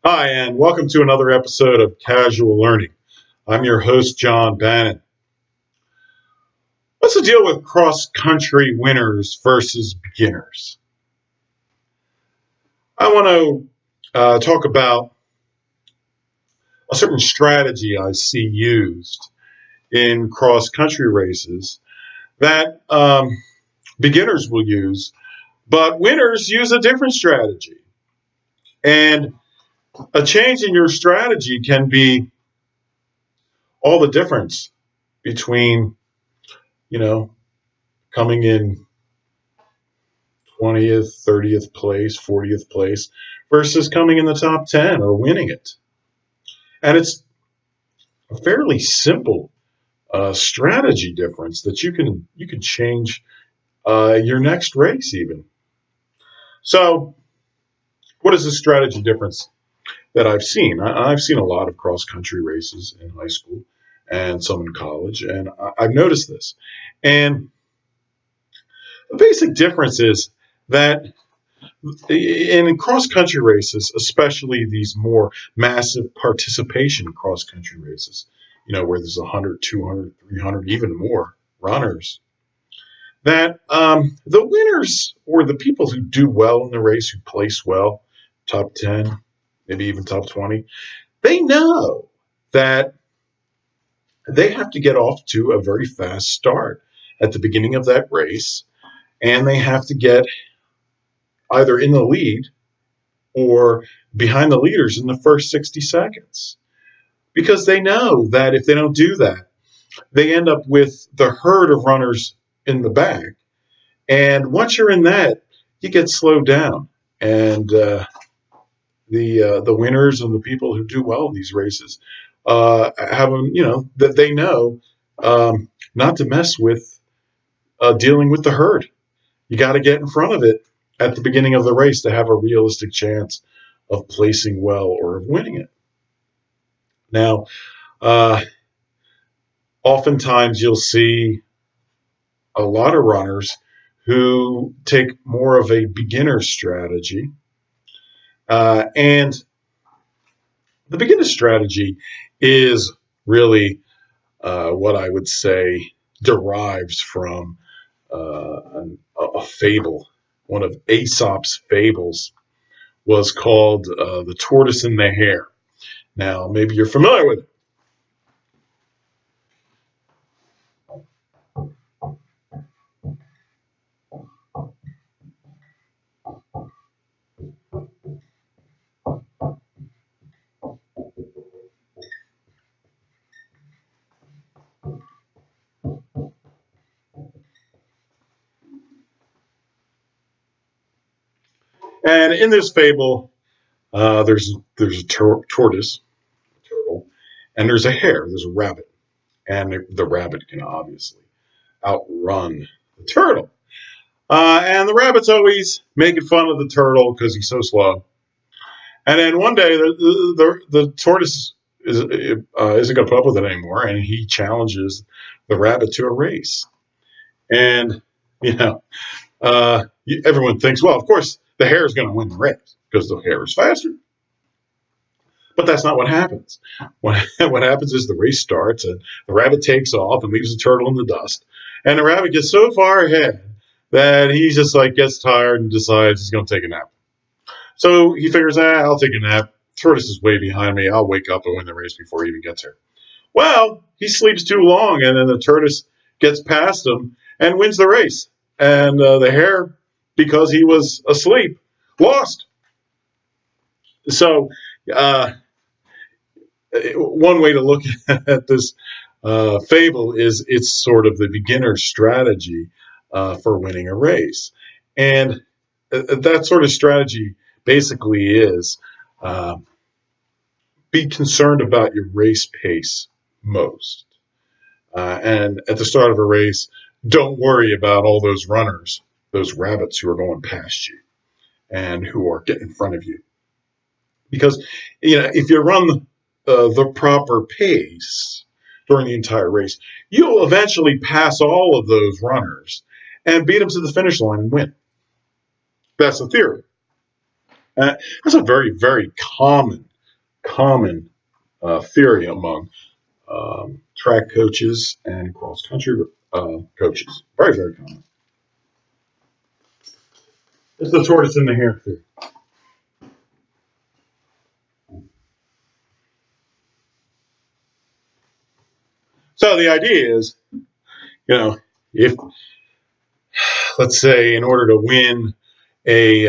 Hi, and welcome to another episode of Casual Learning. I'm your host, John Bannan. What's the deal with cross-country winners versus beginners? I want to talk about a certain strategy I see used in cross-country races that beginners will use, but winners use a different strategy. And a change in your strategy can be all the difference between, you know, coming in 20th, 30th place, 40th place versus coming in the top 10 or winning it. And it's a fairly simple strategy difference that you can change your next race even. So, what is the strategy difference that I've seen? I've seen a lot of cross country races in high school and some in college, and I've noticed this. And the basic difference is that in cross country races, especially these more massive participation cross country races, where there's 100, 200, 300, even more runners, that the winners or the people who do well in the race, who place well, top 10, maybe even top 20, they know that they have to get off to a very fast start at the beginning of that race, and they have to get either in the lead or behind the leaders in the first 60 seconds. Because they know that if they don't do that, they end up with the herd of runners in the back. And once you're in that, you get slowed down. And the winners and the people who do well in these races have them, that they know not to mess with dealing with the herd. You got to get in front of it at the beginning of the race to have a realistic chance of placing well or of winning it. Now, uh, oftentimes you'll see a lot of runners who take more of a beginner strategy. And the beginner strategy is really what I would say derives from a fable. One of Aesop's fables was called The Tortoise and the Hare. Now, maybe you're familiar with it. And in this fable, there's a tortoise, a turtle, and there's a hare, there's a rabbit, and the rabbit can obviously outrun the turtle. And the rabbit's always making fun of the turtle because he's so slow. And then one day, the tortoise isn't going to put up with it anymore, and he challenges the rabbit to a race. And you know, everyone thinks, well, of course, the hare is going to win the race because the hare is faster. But that's not what happens. What happens is the race starts, and the rabbit takes off and leaves the turtle in the dust. And the rabbit gets so far ahead that he just like gets tired and decides he's going to take a nap. So he figures, I'll take a nap. Tortoise is way behind me. I'll wake up and win the race before he even gets here. Well, he sleeps too long, and then the tortoise gets past him and wins the race. And the hare, because he was asleep, lost. So one way to look at this fable is it's sort of the beginner strategy for winning a race. And that sort of strategy basically is be concerned about your race pace most. And at the start of a race, don't worry about all those runners, those rabbits who are going past you and who are getting in front of you. Because if you run the proper pace during the entire race, you'll eventually pass all of those runners and beat them to the finish line and win. That's the theory. That's a very, very common common theory among track coaches and cross country coaches. Very, very common. It's the tortoise and the hare theory. So the idea is, if let's say in order to win a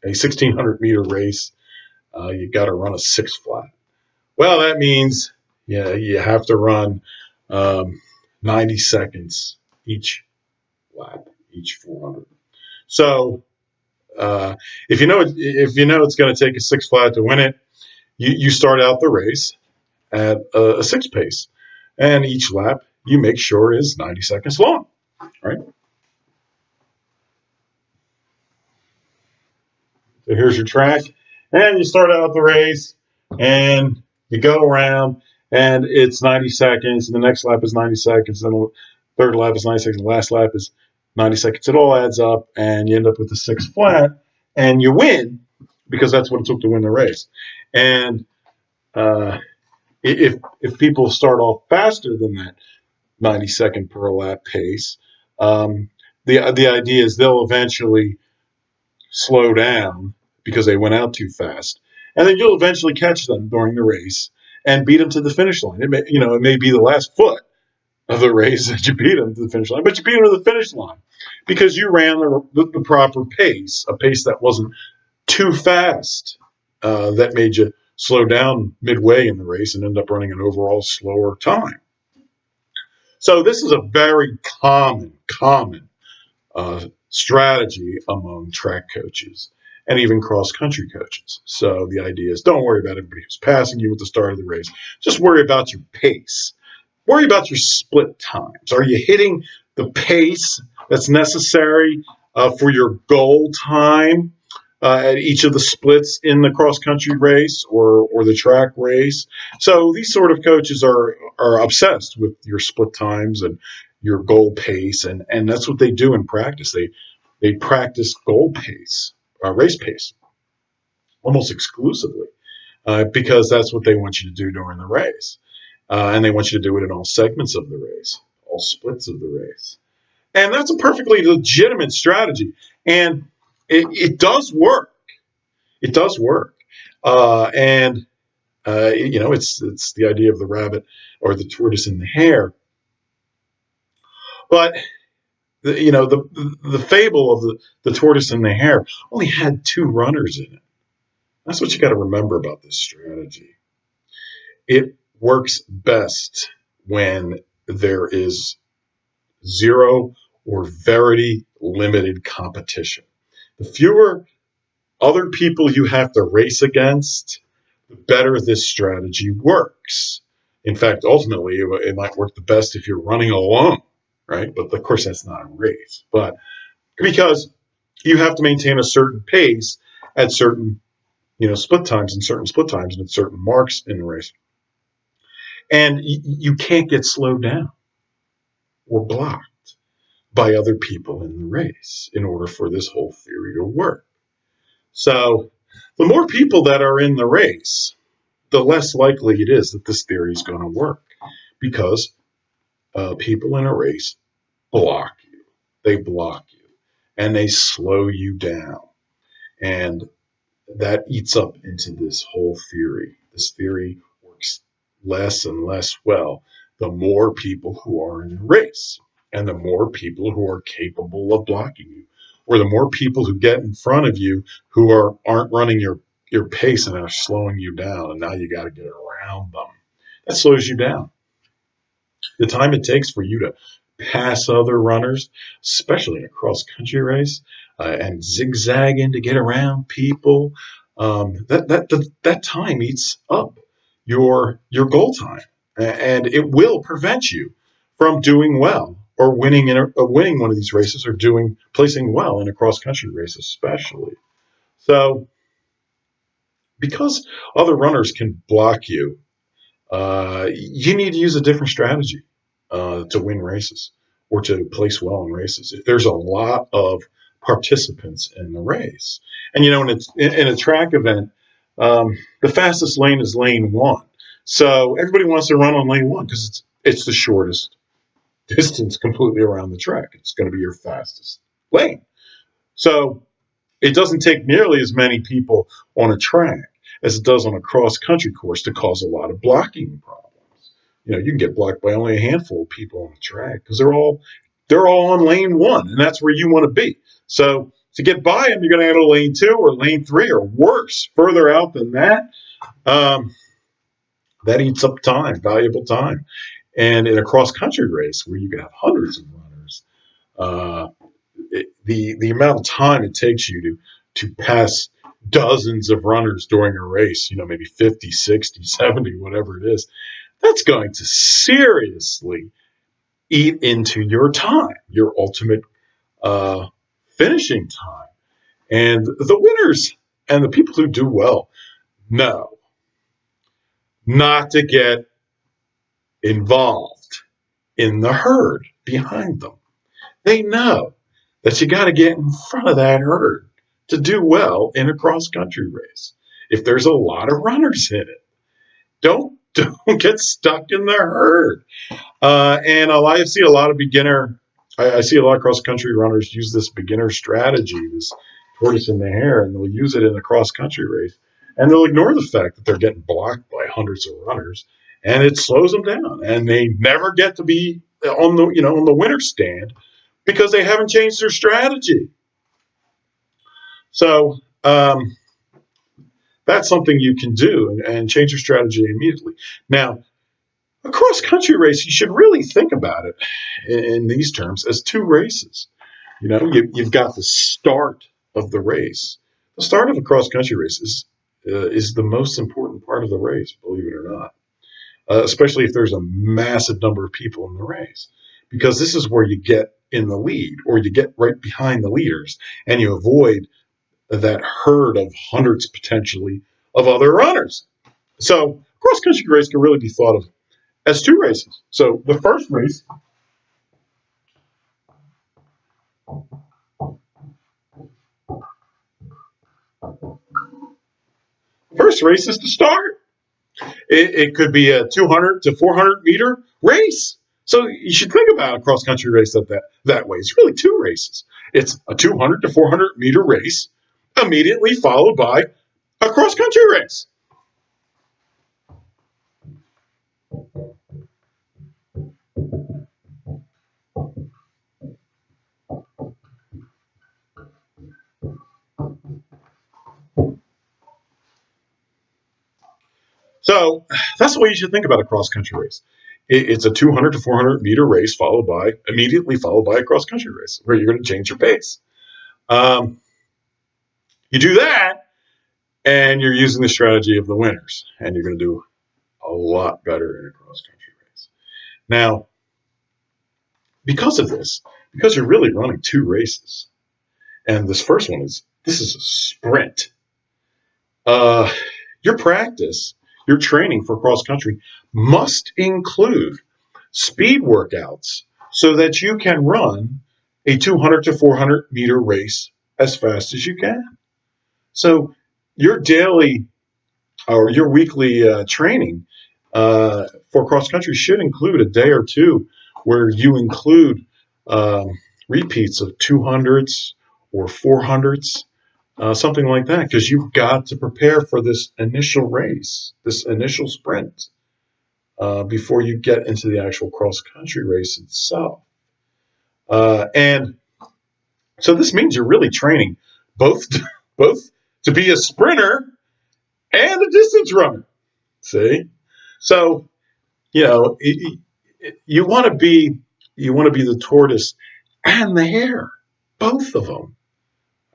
1600-meter race, you got to run a six flat. Well, that means you have to run 90 seconds each lap, each 400. So if you know it's going to take a six flat to win it, you start out the race at a six pace, and each lap you make sure is 90 seconds long, right? So here's your track, and you start out the race, and you go around, and it's 90 seconds, and the next lap is 90 seconds, and the third lap is 90 seconds, and the last lap is 90 seconds. It all adds up, and you end up with a six flat, and you win because that's what it took to win the race. And if people start off faster than that 90-second per lap pace, the idea is they'll eventually slow down because they went out too fast, and then you'll eventually catch them during the race and beat them to the finish line. It may be the last foot of the race that you beat them to the finish line, but you beat them to the finish line because you ran the proper pace, a pace that wasn't too fast, that made you slow down midway in the race and end up running an overall slower time. So this is a very common strategy among track coaches and even cross-country coaches. So the idea is don't worry about everybody who's passing you at the start of the race. Just worry about your pace. Worry about your split times. Are you hitting the pace that's necessary for your goal time at each of the splits in the cross-country race or the track race? So these sort of coaches are obsessed with your split times and your goal pace, and that's what they do in practice. They practice goal pace, race pace, almost exclusively, because that's what they want you to do during the race, and they want you to do it in all segments of the race, all splits of the race, and that's a perfectly legitimate strategy, and it does work. It does work, and it's the idea of the rabbit or the tortoise and the hare, but the fable of the tortoise and the hare only had two runners in it. That's what you got to remember about this strategy. It works best when there is zero or very limited competition. The fewer other people you have to race against, the better this strategy works. In fact, ultimately, it might work the best if you're running alone, right? But of course, that's not a race. But because you have to maintain a certain pace at certain split times and at certain marks in the race, and you can't get slowed down or blocked by other people in the race in order for this whole theory to work. So the more people that are in the race, the less likely it is that this theory is going to work, because people in a race block you, and they slow you down, and that eats up into this whole theory. This theory works less and less well the more people who are in the race, and the more people who are capable of blocking you, or the more people who get in front of you who aren't running your pace and are slowing you down, and now you got to get around them. That slows you down. The time it takes for you to pass other runners, especially in a cross country race, and zigzagging to get around people, that time eats up your goal time, and it will prevent you from doing well or winning winning one of these races, or placing well in a cross country race, especially. So, because other runners can block you, you need to use a different strategy to win races or to place well in races. There's a lot of participants in the race, and in a track event, The fastest lane is lane one. So everybody wants to run on lane one because it's the shortest distance completely around the track. It's going to be your fastest lane. So it doesn't take nearly as many people on a track as it does on a cross country course to cause a lot of blocking problems. You can get blocked by only a handful of people on the track because they're all on lane one, and that's where you want to be. So to get by them, you're going to go to lane two or lane three or worse, further out than that. Um, that eats up time, valuable time. And in a cross country race where you can have hundreds of runners, uh, the amount of time it takes you to pass dozens of runners during a race, maybe 50, 60, 70, whatever it is, that's going to seriously eat into your time, your ultimate uh, finishing time. And the winners and the people who do well know not to get involved in the herd behind them. They know that you got to get in front of that herd to do well in a cross country race. If there's a lot of runners in it, don't get stuck in the herd. And I see a lot of I see a lot of cross country runners use this beginner strategy, this tortoise in the hare, and they'll use it in a cross country race, and they'll ignore the fact that they're getting blocked by hundreds of runners, and it slows them down, and they never get to be on the winner stand because they haven't changed their strategy. So that's something you can do and change your strategy immediately. Now, a cross country race, you should really think about it in these terms as two races. You've got the start of the race. The start of a cross country race is the most important part of the race, believe it or not, especially if there's a massive number of people in the race, because this is where you get in the lead or you get right behind the leaders and you avoid that herd of hundreds potentially of other runners. So cross country race can really be thought of as two races. So the first race is the start. It could be a 200 to 400 meter race. So you should think about a cross country race that way. It's really two races. It's a 200 to 400 meter race, immediately followed by a cross country race. So that's the way you should think about a cross country race. It's a 200 to 400 meter race immediately followed by a cross country race where you're going to change your pace. Um, you do that, and you're using the strategy of the winners, and you're going to do a lot better in a cross country race. Now, because of this, because you're really running two races, and this is a sprint. Uh, your practice, your training for cross country must include speed workouts so that you can run a 200 to 400 meter race as fast as you can. So your daily or your weekly training for cross country should include a day or two where you include um, repeats of 200s or 400s, something like that, because you've got to prepare for this initial race, this initial sprint, before you get into the actual cross country race itself. And so this means you're really training both both to be a sprinter and a distance runner. See, so you want to be the tortoise and the hare, both of them.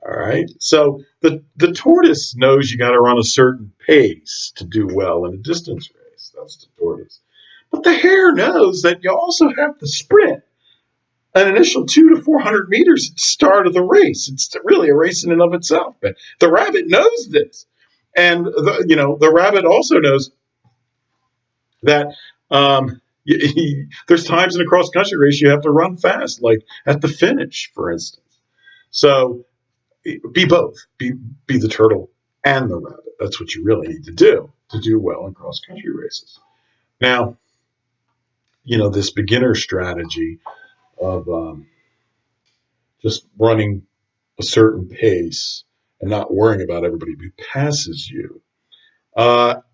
All right. So the tortoise knows you got to run a certain pace to do well in a distance race. That's the tortoise. But the hare knows that you also have to sprint an initial 200 to 400 meters at the start of the race. It's really a race in and of itself. But the rabbit knows this, and the rabbit also knows that there's times in a cross country race you have to run fast, like at the finish, for instance. So be both. Be the turtle and the rabbit. That's what you really need to do well in cross country races. Now, this beginner strategy of just running a certain pace and not worrying about everybody who passes you.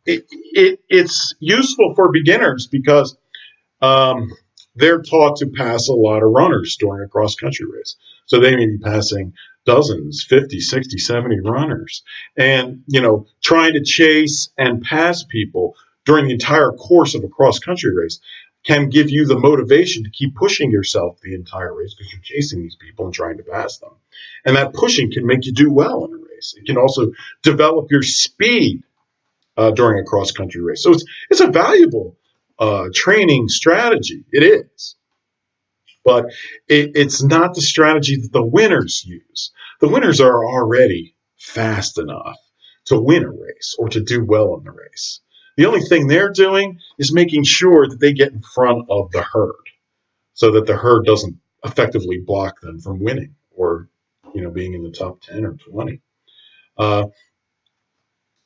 It's useful for beginners because um, they're taught to pass a lot of runners during a cross country race. So they may be passing dozens, 50, 60, 70 runners. And, trying to chase and pass people during the entire course of a cross country race can give you the motivation to keep pushing yourself the entire race because you're chasing these people and trying to pass them. And that pushing can make you do well in a race. It can also develop your speed during a cross country race. So it's a valuable training strategy. It is, but it's not the strategy that the winners use. The winners are already fast enough to win a race or to do well in the race. The only thing they're doing is making sure that they get in front of the herd so that the herd doesn't effectively block them from winning or being in the top 10 or 20. Uh,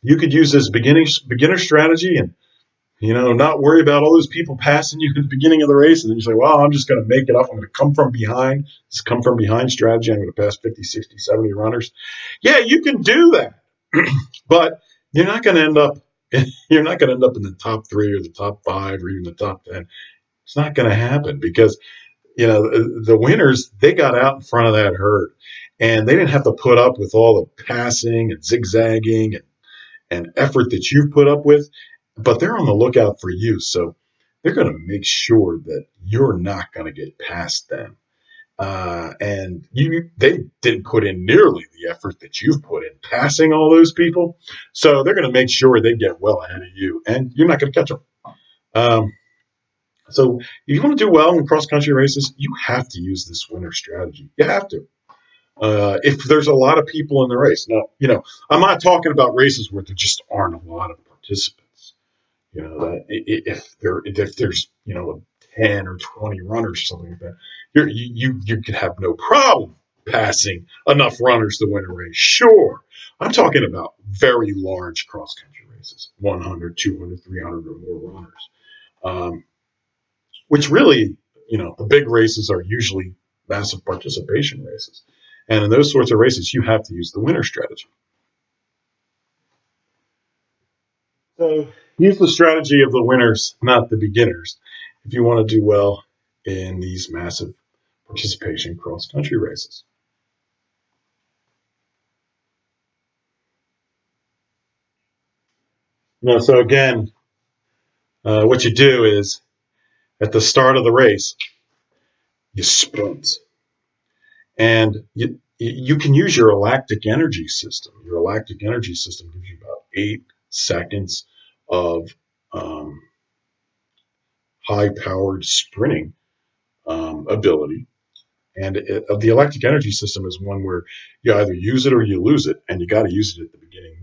you could use this beginner strategy and not worry about all those people passing you at the beginning of the race. And then you say, well, I'm just going to make it up. I'm going to come from behind. This come from behind strategy. I'm going to pass 50, 60, 70 runners. Yeah, you can do that. But you're not going to end up you're not going to end up in the top 3 or the top 5 or even the top 10. It's not going to happen because the winners, they got out in front of that herd and they didn't have to put up with all the passing and zigzagging and effort that you've put up with, but they're on the lookout for you. So they're going to make sure that you're not going to get past them. And they didn't put in nearly the effort that you've put in passing all those people. So they're going to make sure they get well ahead of you, and you're not going to catch them. So if you want to do well in cross country races, you have to use this winner strategy. You have to. If there's a lot of people in the race. Now, I'm not talking about races where there just aren't a lot of participants. That if there's 10 or 20 runners or something like that, you could have no problem passing enough runners to win a race. Sure, I'm talking about very large cross country races, 100, 200, 300 or more runners. Which really, the big races are usually massive participation races. And in those sorts of races, you have to use the winner strategy. So use the strategy of the winners, not the beginners, if you want to do well in these massive participation cross country races. So again, what you do is at the start of the race, you sprint. And you can use your lactic energy system. Your lactic energy system gives you about 8 seconds of high-powered sprinting ability. And the lactic energy system is one where you either use it or you lose it, and you got to use it at the beginning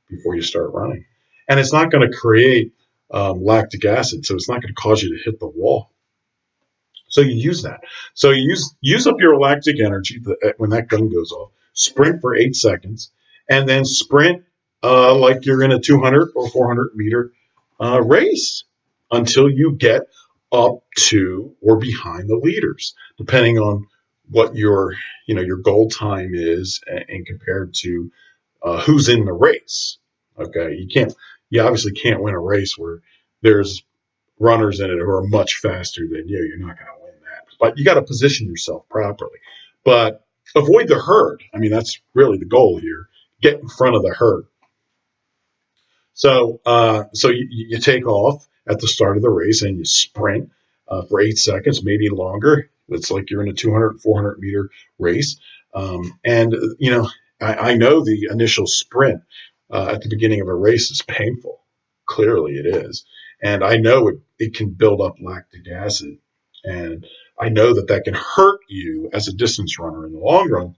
before you start running. And it's not going to create lactic acid, so it's not going to cause you to hit the wall. So you use that. So you use up your lactic energy when that gun goes off. Sprint for 8 seconds, and then sprint like you're in a 200 or 400 meter race until you get up to or behind the leaders, depending on what your goal time is and compared to who's in the race. Okay, you obviously can't win a race where there's runners in it who are much faster than you. You're not going to win that. But you got to position yourself properly. But avoid the herd. I mean, that's really the goal here. Get in front of the herd. So you take off at the start of the race and you sprint for 8 seconds, maybe longer. It's like you're in a 200, 400 meter race. And, I know the initial sprint at the beginning of a race is painful. Clearly it is. And I know it can build up lactic acid. And I know that can hurt you as a distance runner in the long run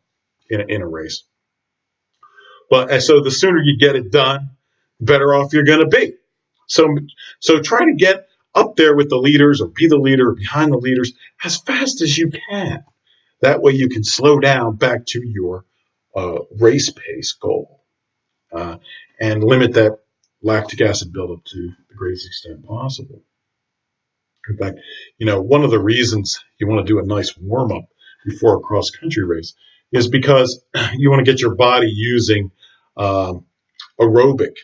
in a race. But so the sooner you get it done, the better off you're going to be. So try to get up there with the leaders or be the leader or behind the leaders as fast as you can. That way you can slow down back to your race pace goal. uh, and limit that lactic acid buildup to the greatest extent possible. In fact, one of the reasons you want to do a nice warm up before a cross country race is because you want to get your body using um, aerobic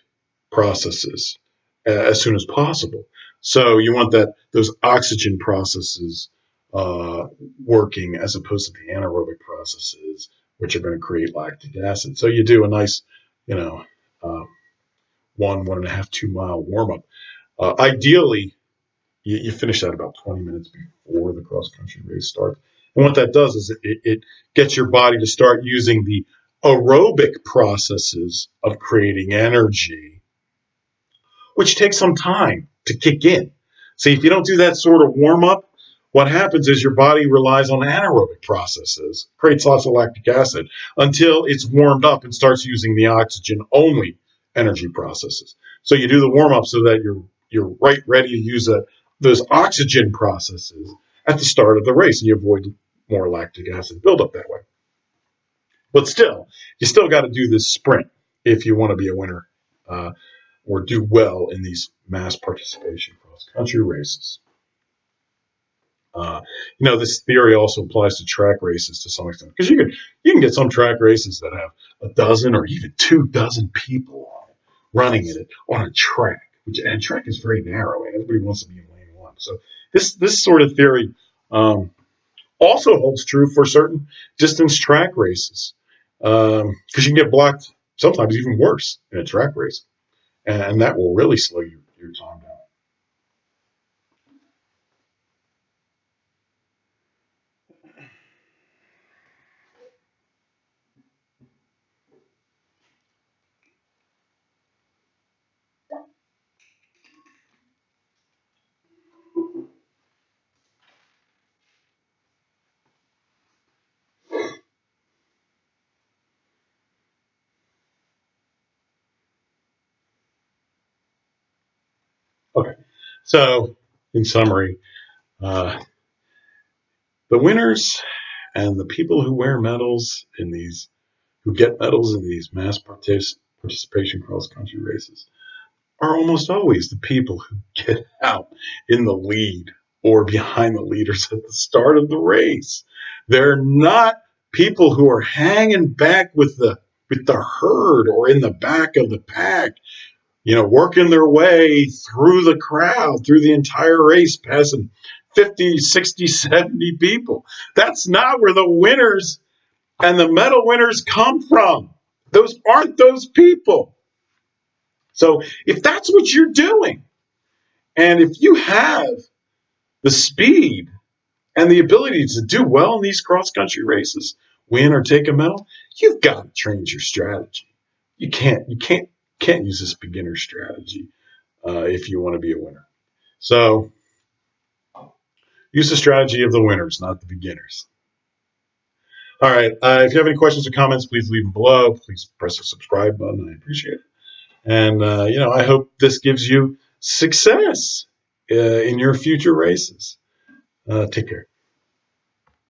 processes as soon as possible. So you want those oxygen processes uh, working as opposed to the anaerobic processes, which are going to create lactic acid. So you do a nice, you know, uh, 1.5, 2 mile warm up. Ideally, you finish that about 20 minutes before the cross country race starts. And what that does is it gets your body to start using the aerobic processes of creating energy, which takes some time to kick in. See, if you don't do that sort of warm up, what happens is your body relies on anaerobic processes, creates lots of lactic acid until it's warmed up and starts using the oxygen only energy processes. So you do the warm up so that you're right ready to use those oxygen processes at the start of the race, and you avoid more lactic acid buildup that way. But still, you still got to do this sprint if you want to be a winner. Or do well in these mass participation cross country races. This theory also applies to track races to some extent because you can get some track races that have a dozen or even 2 dozen people running in it on a track, and track is very narrow and everybody wants to be in lane one. So this sort of theory also holds true for certain distance track races because you can get blocked sometimes even worse in a track race, and that will really slow your time down. Okay, so in summary, uh, the winners and the people who wear medals who get medals in these mass participation cross country races are almost always the people who get out in the lead or behind the leaders at the start of the race. They're not people who are hanging back with the herd or in the back of the pack, working their way through the crowd, through the entire race, passing 50, 60, 70 people. That's not where the winners and the medal winners come from. Those aren't those people. So if that's what you're doing, and if you have the speed and the ability to do well in these cross country races, win or take a medal, you've got to change your strategy. You can't use this beginner strategy if you want to be a winner. So use the strategy of the winners, not the beginners. All right. If you have any questions or comments, please leave them below. Please press the subscribe button. I appreciate it. And, I hope this gives you success in your future races. Take care.